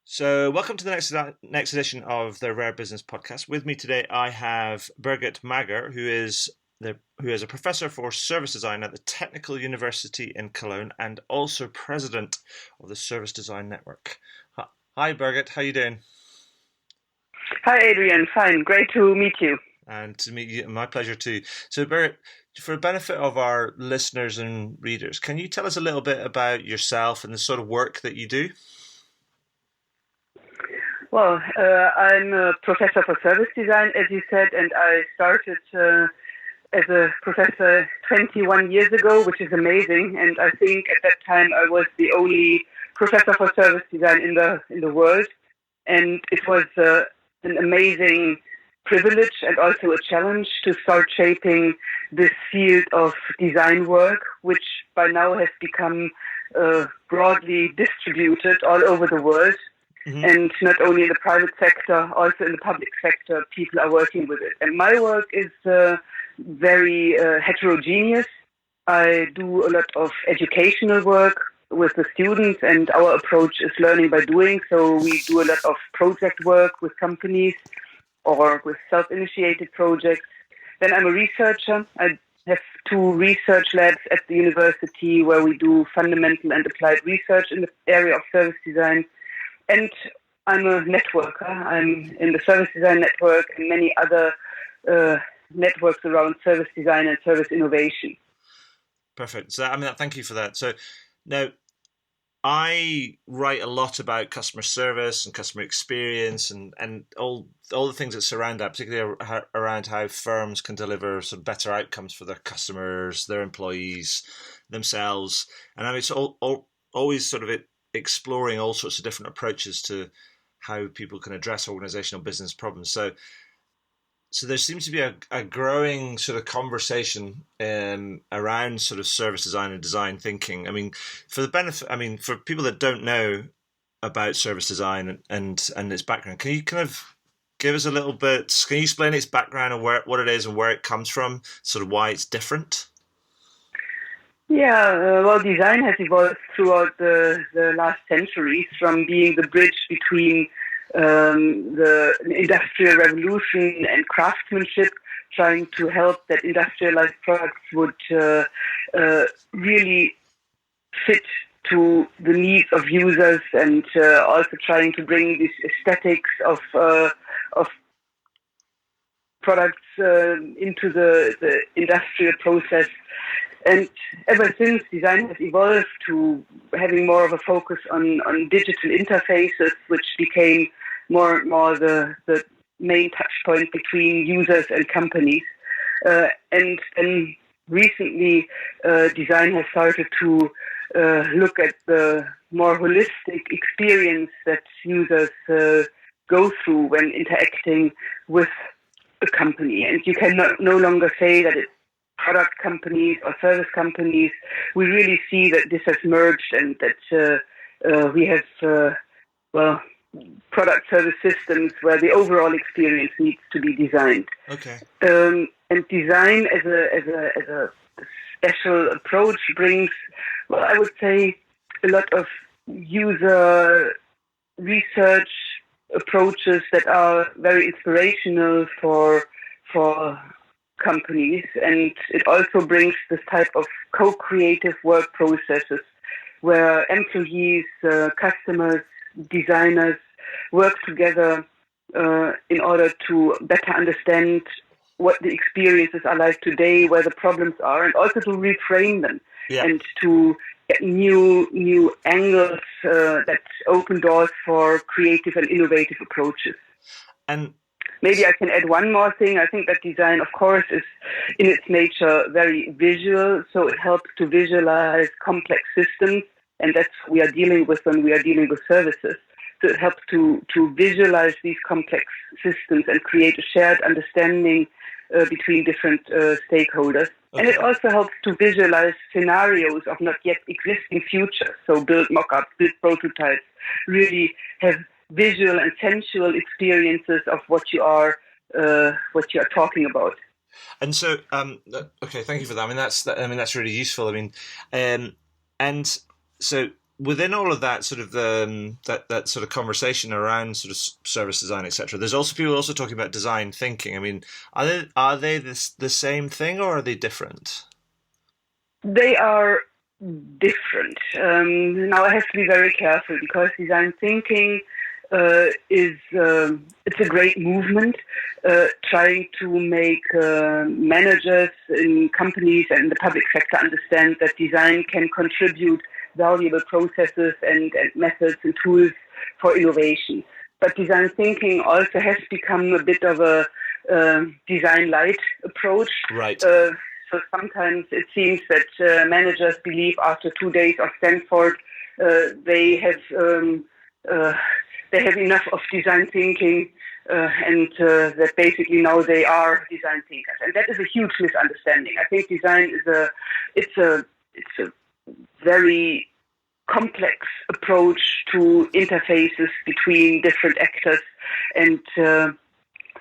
So, welcome to the next edition of the Rare Business Podcast. With me today, I have Birgit Mager, who is a professor for service design at the Technical University in Cologne and also president of the Service Design Network. Hi, Birgit. How you doing? Hi, Adrian. Fine. Great to meet you. And to meet you, my pleasure too. So, Birgit, for the benefit of our listeners and readers, can you tell us a little bit about yourself and the sort of work that you do? Well, I'm a professor for service design, as you said, and I started as a professor 21 years ago, which is amazing. And I think at that time I was the only professor for service design in the world, and it was an amazing privilege and also a challenge to start shaping this field of design work, which by now has become broadly distributed all over the world. Mm-hmm. And not only in the private sector, also in the public sector, people are working with it. And my work is very heterogeneous. I do a lot of educational work with the students, and our approach is learning by doing. So we do a lot of project work with companies or with self-initiated projects. Then I'm a researcher. I have 2 research labs at the university where we do fundamental and applied research in the area of service design. And I'm a networker. I'm in the Service Design Network and many other networks around service design and service innovation. Perfect. So, thank you for that. So, now, I write a lot about customer service and customer experience and all the things that surround that, particularly around how firms can deliver sort of better outcomes for their customers, their employees, themselves. And it's always sort of exploring all sorts of different approaches to how people can address organizational business problems. So there seems to be a growing sort of conversation around sort of service design and design thinking. For people that don't know about service design and its background, can you kind of give us a little bit? Can you explain its background and what it is and where it comes from, sort of why it's different? Yeah, well, design has evolved throughout the last centuries from being the bridge between the Industrial Revolution and craftsmanship, trying to help that industrialized products would really fit to the needs of users, and also trying to bring this aesthetics of products into the industrial process. And ever since, design has evolved to having more of a focus on digital interfaces, which became more and more the main touch point between users and companies. And then recently, design has started to look at the more holistic experience that users go through when interacting with a company. And you can no longer say that it's product companies or service companies. We really see that this has merged and that we have, product service systems where the overall experience needs to be designed. Okay. And design as a special approach brings, well, I would say, a lot of user research approaches that are very inspirational for companies, and it also brings this type of co-creative work processes where employees, customers, designers work together in order to better understand what the experiences are like today, where the problems are, and also to reframe them. Yeah. And to get new angles that open doors for creative and innovative approaches. And maybe I can add one more thing. I think that design, of course, is in its nature very visual, so it helps to visualize complex systems, and that's what we are dealing with when we are dealing with services. So it helps to visualize these complex systems and create a shared understanding between different stakeholders. Okay. And it also helps to visualize scenarios of not yet existing futures. So build mock-ups, build prototypes, really have visual and sensual experiences of what you are talking about. And so, okay, thank you for that. That's really useful. And so within all of that sort of that sort of conversation around sort of service design, etc., there's also people also talking about design thinking. I mean, are they the same thing or are they different? They are different. Now I have to be very careful because design thinking is it's a great movement trying to make managers in companies and the public sector understand that design can contribute valuable processes and methods and tools for innovation. But design thinking also has become a bit of a design light approach. Right. So sometimes it seems that managers believe after 2 days of Stanford they have enough of design thinking and that basically now they are design thinkers, and that is a huge misunderstanding. I think design is it's a very complex approach to interfaces between different actors, and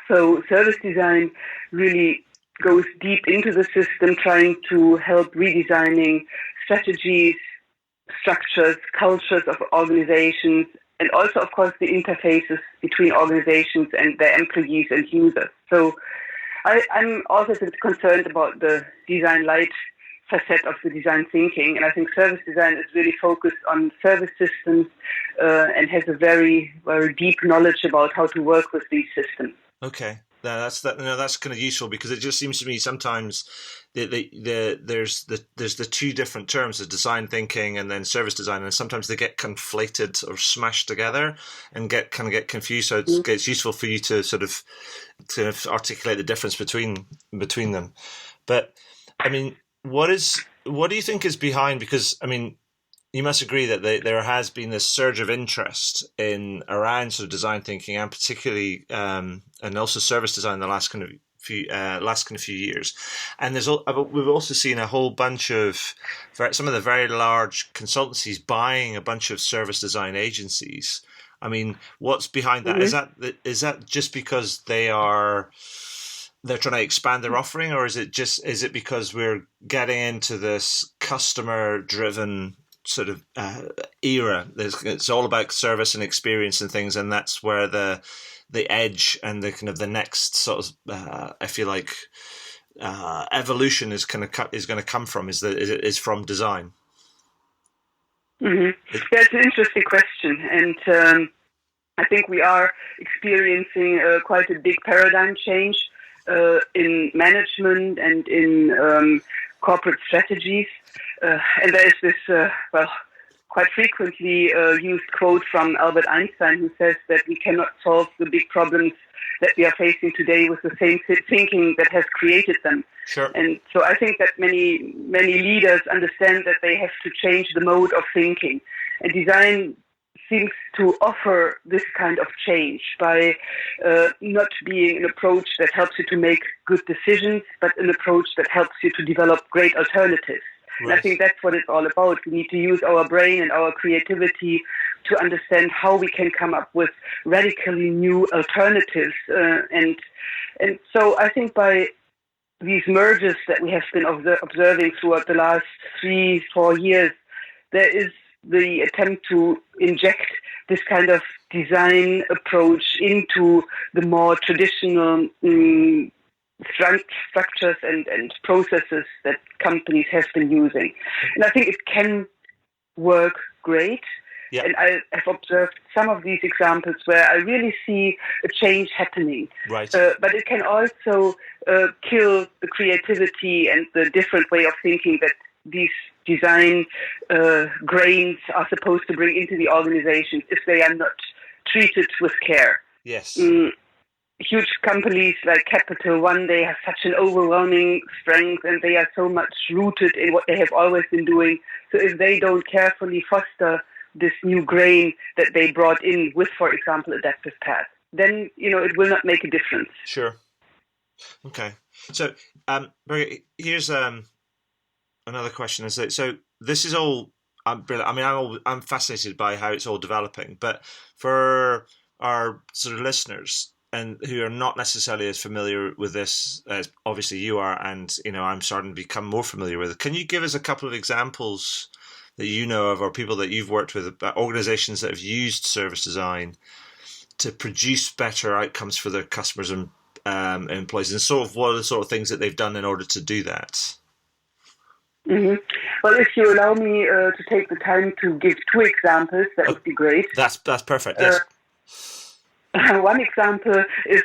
so service design really goes deep into the system, trying to help redesigning strategies, structures, cultures of organizations, and also, of course, the interfaces between organizations and their employees and users. So I'm also a bit concerned about the design light facet of the design thinking, and I think service design is really focused on service systems and has a very, very deep knowledge about how to work with these systems. Okay. That's kind of useful because it just seems to me sometimes there's the two different terms, the design thinking and then service design, and sometimes they get conflated or smashed together and get confused. So it's useful for you to sort of articulate the difference between them. But I mean, what do you think is behind? Because I mean, you must agree that there has been this surge of interest around sort of design thinking and particularly and also service design in the last kind of few years. And we've also seen a whole bunch of some of the very large consultancies buying a bunch of service design agencies. I mean, what's behind that? Mm-hmm. Is that just because they're trying to expand their offering, or is it because we're getting into this customer driven sort of era? It's all about service and experience and things, and that's where the edge and the kind of the next sort of I feel like evolution is going to come from is from design. Mm-hmm. That's an interesting question, and I think we are experiencing quite a big paradigm change in management and in corporate strategies. And there is this, quite frequently used quote from Albert Einstein, who says that we cannot solve the big problems that we are facing today with the same thinking that has created them. Sure. And so I think that many leaders understand that they have to change the mode of thinking. And design seems to offer this kind of change by not being an approach that helps you to make good decisions, but an approach that helps you to develop great alternatives. Right. And I think that's what it's all about. We need to use our brain and our creativity to understand how we can come up with radically new alternatives. And so I think by these mergers that we have been observing throughout the last 3-4 years, there is the attempt to inject this kind of design approach into the more traditional structures and processes that companies have been using. And I think it can work great. Yeah. And I have observed some of these examples where I really see a change happening. Right. But it can also kill the creativity and the different way of thinking that these design grains are supposed to bring into the organization if they are not treated with care. Yes. Huge companies like Capital One, they have such an overwhelming strength and they are so much rooted in what they have always been doing. So if they don't carefully foster this new grain that they brought in with, for example, Adaptive Path, then, it will not make a difference. Sure. Okay. So, here's another question. So this is all, I'm fascinated by how it's all developing, but for our sort of listeners and who are not necessarily as familiar with this as obviously you are, and I'm starting to become more familiar with it, can you give us a couple of examples that you know of, or people that you've worked with, about organizations that have used service design to produce better outcomes for their customers and employees, and sort of what are the sort of things that they've done in order to do that? Mm-hmm. Well, if you allow me to take the time to give two examples, that would be great. That's perfect. Yes. One example is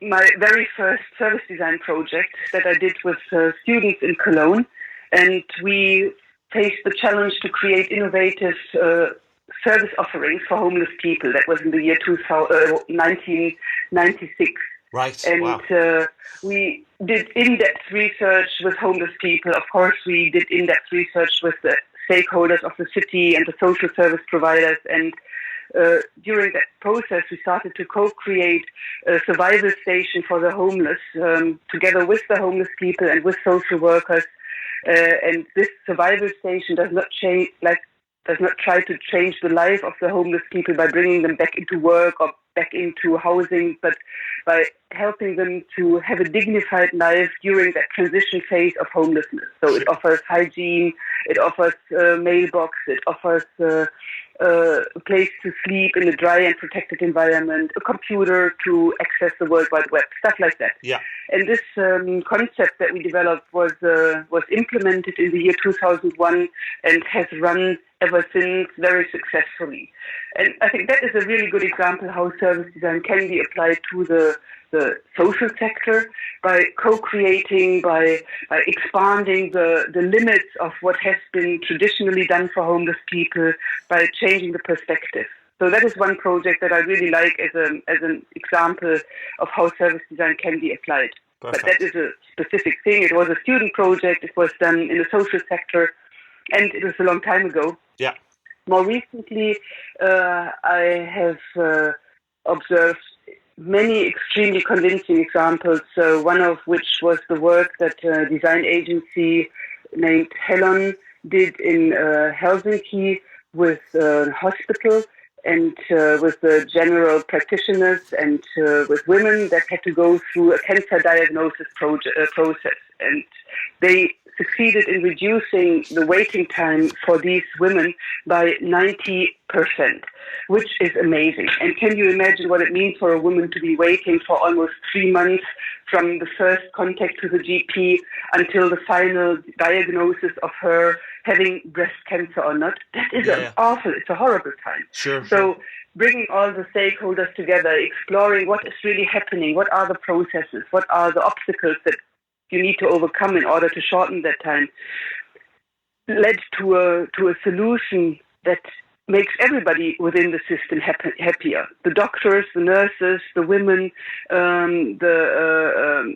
my very first service design project that I did with students in Cologne, and we faced the challenge to create innovative service offerings for homeless people. That was in the year 1996. Right. And wow. We did in-depth research with homeless people. Of course, we did in-depth research with the stakeholders of the city and the social service providers. And during that process, we started to co-create a survival station for the homeless, together with the homeless people and with social workers. And this survival station does not try to change the life of the homeless people by bringing them back into work or back into housing, but by helping them to have a dignified life during that transition phase of homelessness. So it offers hygiene, it offers a mailbox, it offers a place to sleep in a dry and protected environment, a computer to access the World Wide Web, stuff like that. Yeah. And this concept that we developed was implemented in the year 2001 and has run ever since very successfully. And I think that is a really good example how service design can be applied to the social sector by co-creating, by expanding the limits of what has been traditionally done for homeless people, by changing the perspective. So that is one project that I really like as an example of how service design can be applied. Perfect. But that is a specific thing. It was a student project. It was done in the social sector, and it was a long time ago. Yeah. More recently, I have observed many extremely convincing examples, one of which was the work that a design agency named Helon did in Helsinki with a hospital and with the general practitioners and with women that had to go through a cancer diagnosis process. And they succeeded in reducing the waiting time for these women by 90%, which is amazing. And can you imagine what it means for a woman to be waiting for almost 3 months from the first contact to the GP until the final diagnosis of her having breast cancer or not? That is awful. It's a horrible time. Sure. So bringing all the stakeholders together, exploring what is really happening, what are the processes, what are the obstacles that you need to overcome in order to shorten that time, led to a solution that makes everybody within the system happier. The doctors, the nurses, the women, the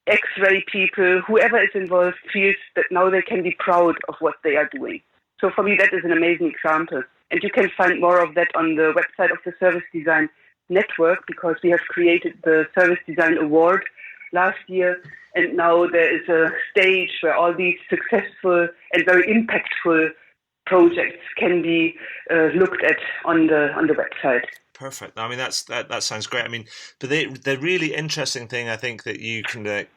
X-ray people, whoever is involved feels that now they can be proud of what they are doing. So for me, that is an amazing example. And you can find more of that on the website of the Service Design Network, because we have created the Service Design Award last year. And now there is a stage where all these successful and very impactful projects can be looked at on the website. Perfect. I mean, that sounds great. I mean, but the really interesting thing I think that you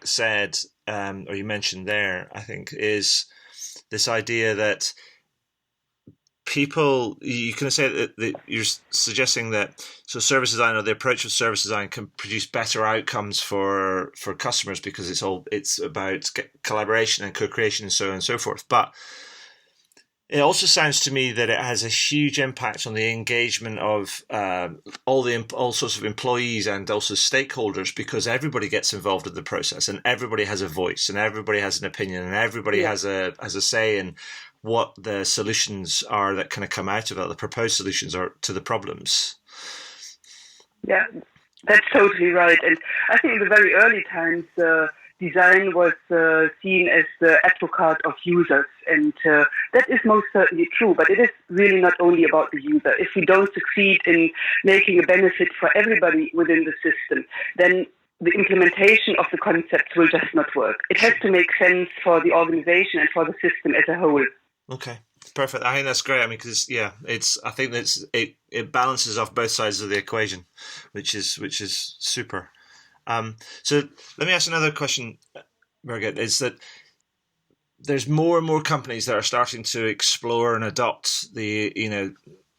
said or you mentioned there, I think, is this idea that people, you can say that you're suggesting that service design, or the approach of service design, can produce better outcomes for customers because it's about collaboration and co-creation and so on and so forth. But it also sounds to me that it has a huge impact on the engagement of all sorts of employees and also stakeholders, because everybody gets involved in the process and everybody has a voice and everybody has an opinion and everybody has a say in what the solutions are that kind of come out of it, the proposed solutions are to the problems. Yeah, that's totally right. And I think in the very early times, design was seen as the advocate of users. And that is most certainly true, but it is really not only about the user. If we don't succeed in making a benefit for everybody within the system, then the implementation of the concepts will just not work. It has to make sense for the organization and for the system as a whole. Okay, perfect. I think that's great. I mean, because I think it balances off both sides of the equation, which is super. So let me ask another question, Birgit. Is that there's more and more companies that are starting to explore and adopt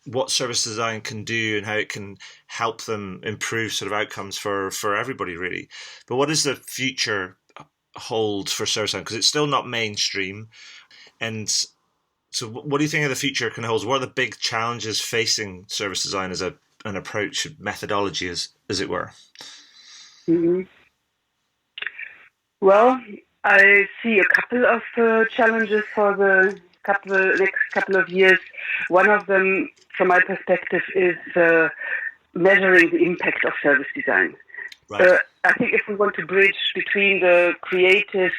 what service design can do and how it can help them improve sort of outcomes for everybody, really. But what does the future hold for service design? Because it's still not mainstream. And so what do you think of the future can hold? What are the big challenges facing service design as an approach, methodology, as it were? Mm-hmm. Well, I see a couple of challenges for the next couple of years. One of them, from my perspective, is measuring the impact of service design. Right. I think if we want to bridge between the creative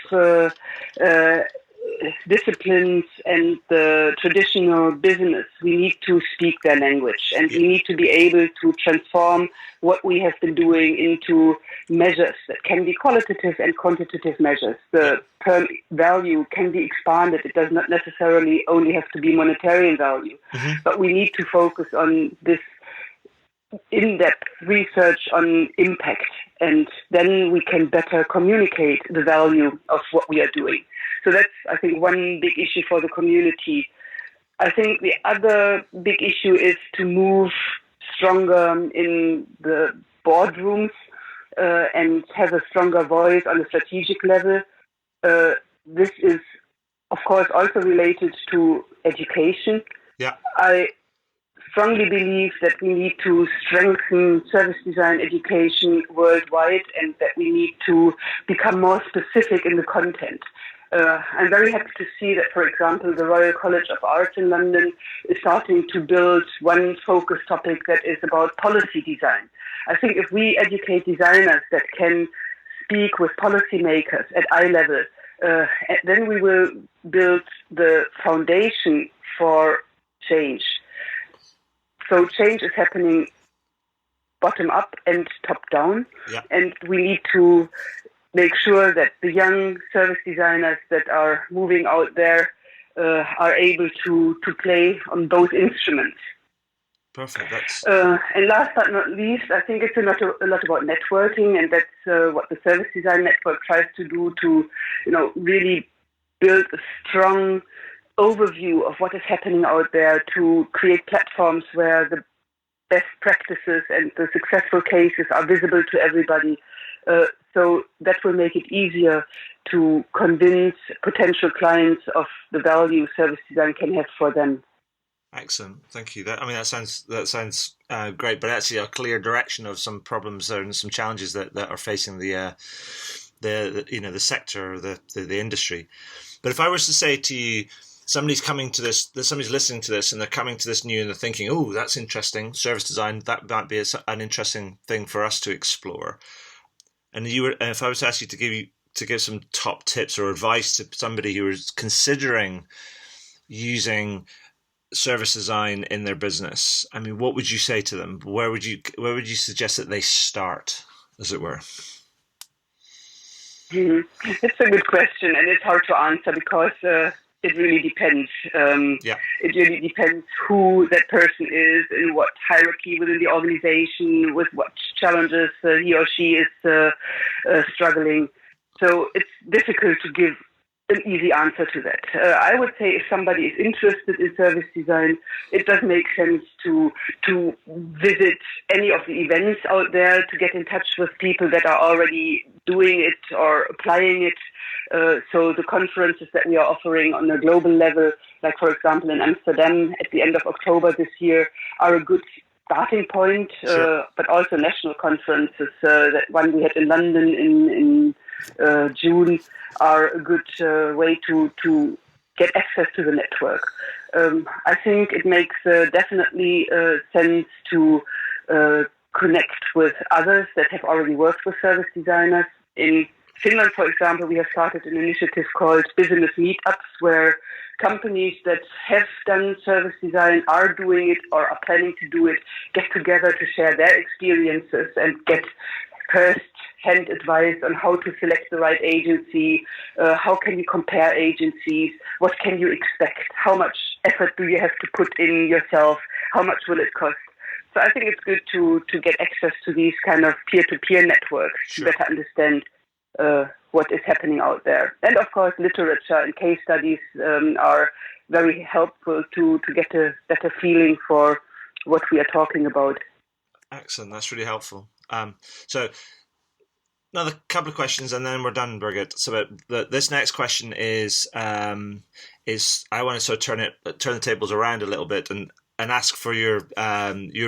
disciplines and the traditional business, we need to speak their language, and we need to be able to transform what we have been doing into measures that can be qualitative and quantitative measures. The term value can be expanded. It does not necessarily only have to be monetary value, but we need to focus on this in-depth research on impact, and then we can better communicate the value of what we are doing. So that's, I think, one big issue for the community. I think the other big issue is to move stronger in the boardrooms and have a stronger voice on a strategic level. This is, of course, also related to education. Yeah. I strongly believe that we need to strengthen service design education worldwide, and that we need to become more specific in the content. I'm very happy to see that, for example, the Royal College of Art in London is starting to build one focus topic that is about policy design. I think if we educate designers that can speak with policymakers at eye level, then we will build the foundation for change. So change is happening bottom up and top down, and we need to make sure that the young service designers that are moving out there are able to play on both instruments. Perfect. And last but not least, I think it's a lot about networking, and that's what the Service Design Network tries to do, to really build a strong overview of what is happening out there, to create platforms where the best practices and the successful cases are visible to everybody. So that will make it easier to convince potential clients of the value service design can have for them. Excellent, thank you. That sounds great, but actually a clear direction of some problems and some challenges that are facing the sector, the industry. But if I was to say to you, somebody's listening to this, and they're coming to this new, and they're thinking, "Oh, that's interesting. Service design, that might be an interesting thing for us to explore." And if I was to ask you to give some top tips or advice to somebody who is considering using service design in their business, I mean, what would you say to them? Where would you suggest that they start, as it were? It's a good question, and it's hard to answer because it really depends. It really depends who that person is, in what hierarchy within the organization, with what challenges he or she is struggling. So it's difficult to give an easy answer to that. I would say if somebody is interested in service design, it does make sense to visit any of the events out there, to get in touch with people that are already doing it or applying it. So the conferences that we are offering on a global level, like for example in Amsterdam at the end of October this year, are a good starting point. Sure. But also national conferences, that one we had in London in June, are a good way to get access to the network. I think it makes definitely sense to connect with others that have already worked with service designers. In Finland, for example, we have started an initiative called Business Meetups, where companies that have done service design, are doing it, or are planning to do it, get together to share their experiences and get first-hand advice on how to select the right agency, how can you compare agencies, what can you expect, how much effort do you have to put in yourself, how much will it cost. So I think it's good to get access to these kind of peer-to-peer networks. Sure. To better understand what is happening out there. And of course, literature and case studies are very helpful to get a better feeling for what we are talking about. Excellent. That's really helpful. So another couple of questions, and then we're done, Birgit. So this next question is I want to sort of turn the tables around a little bit and ask for your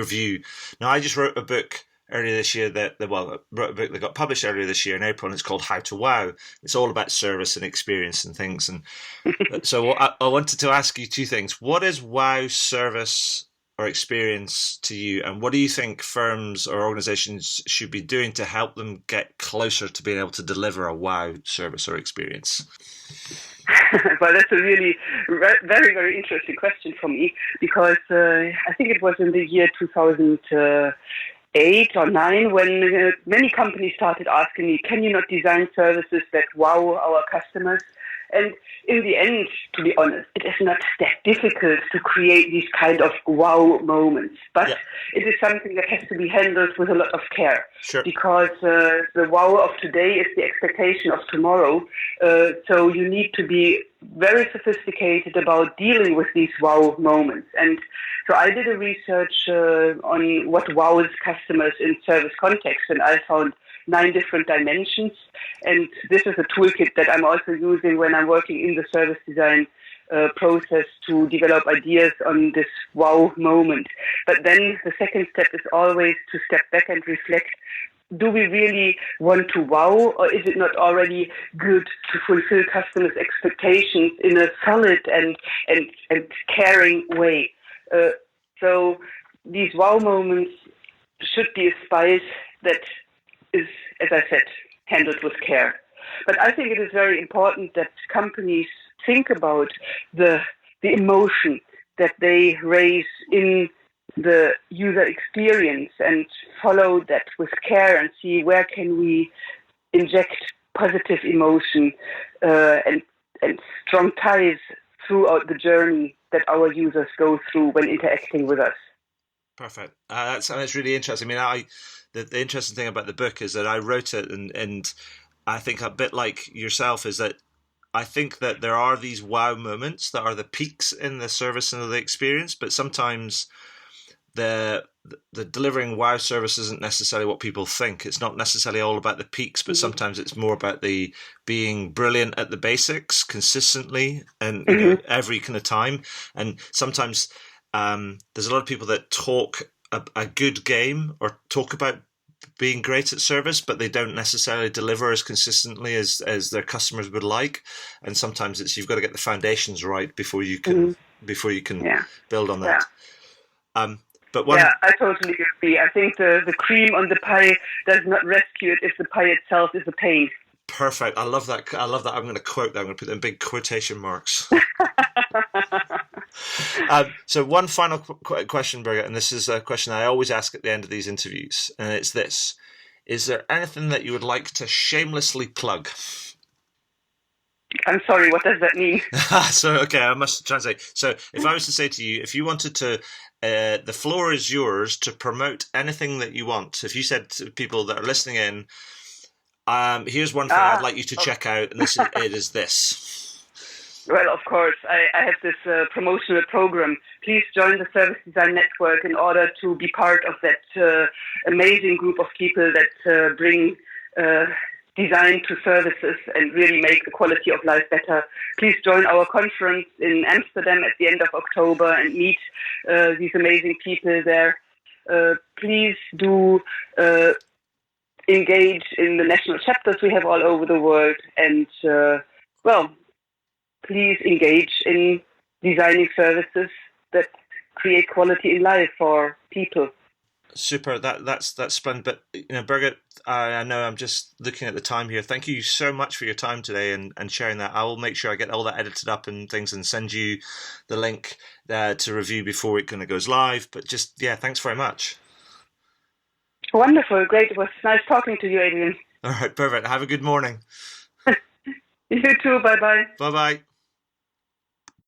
view. Now, I just wrote a book earlier this year wrote a book that got published earlier this year in April, and it's called How to Wow. It's all about service and experience and things. And so I wanted to ask you two things. What is wow service or experience to you, and what do you think firms or organizations should be doing to help them get closer to being able to deliver a wow service or experience? Well, that's a really very, very interesting question for me, because I think it was in the year 2008 or 9 when many companies started asking me, can you not design services that wow our customers? And in the end, to be honest, it is not that difficult to create these kind of wow moments. But it is something that has to be handled with a lot of care. Sure. Because the wow of today is the expectation of tomorrow. So you need to be very sophisticated about dealing with these wow moments. And so I did a research on what wows customers in service context, and I found 9 different dimensions. And this is a toolkit that I'm also using when I'm working in the service design process to develop ideas on this wow moment. But then the second step is always to step back and reflect. Do we really want to wow, or is it not already good to fulfill customers' expectations in a solid and caring way? So these wow moments should be a spice that is, as I said, handled with care. But I think it is very important that companies think about the emotion that they raise in the user experience and follow that with care and see where can we inject positive emotion and strong ties throughout the journey that our users go through when interacting with us. Perfect. That's really interesting. I mean, the interesting thing about the book is that I wrote it, and I think a bit like yourself is that I think that there are these wow moments that are the peaks in the service and the experience, but sometimes the delivering wow service isn't necessarily what people think. It's not necessarily all about the peaks, but sometimes it's more about the being brilliant at the basics consistently and every kind of time. And sometimes there's a lot of people that talk a good game or talk about being great at service, but they don't necessarily deliver as consistently as their customers would like. And sometimes you've got to get the foundations right before you can build on that. I totally agree. I think the cream on the pie does not rescue it if the pie itself is a pain. Perfect. I love that. I'm going to quote that. I'm going to put in big quotation marks. So one final question, Birgit, and this is a question I always ask at the end of these interviews, and it's this. Is there anything that you would like to shamelessly plug? I'm sorry, what does that mean? Okay, I must translate. So if I was to say to you, if you wanted to, the floor is yours to promote anything that you want. If you said to people that are listening in, here's one thing I'd like you to check out, and it is this. Well, of course, I have this promotional program. Please join the Service Design Network in order to be part of that amazing group of people that bring design to services and really make the quality of life better. Please join our conference in Amsterdam at the end of October and meet these amazing people there. Please do engage in the national chapters we have all over the world, and please engage in designing services that create quality in life for people. Super. That's splendid. But Birgit, I know I'm just looking at the time here. Thank you so much for your time today and sharing that. I will make sure I get all that edited up and things and send you the link to review before it kind of goes live. But thanks very much. Wonderful, great. It was nice talking to you, Adrian. All right, perfect. Have a good morning. You too. Bye bye. Bye bye.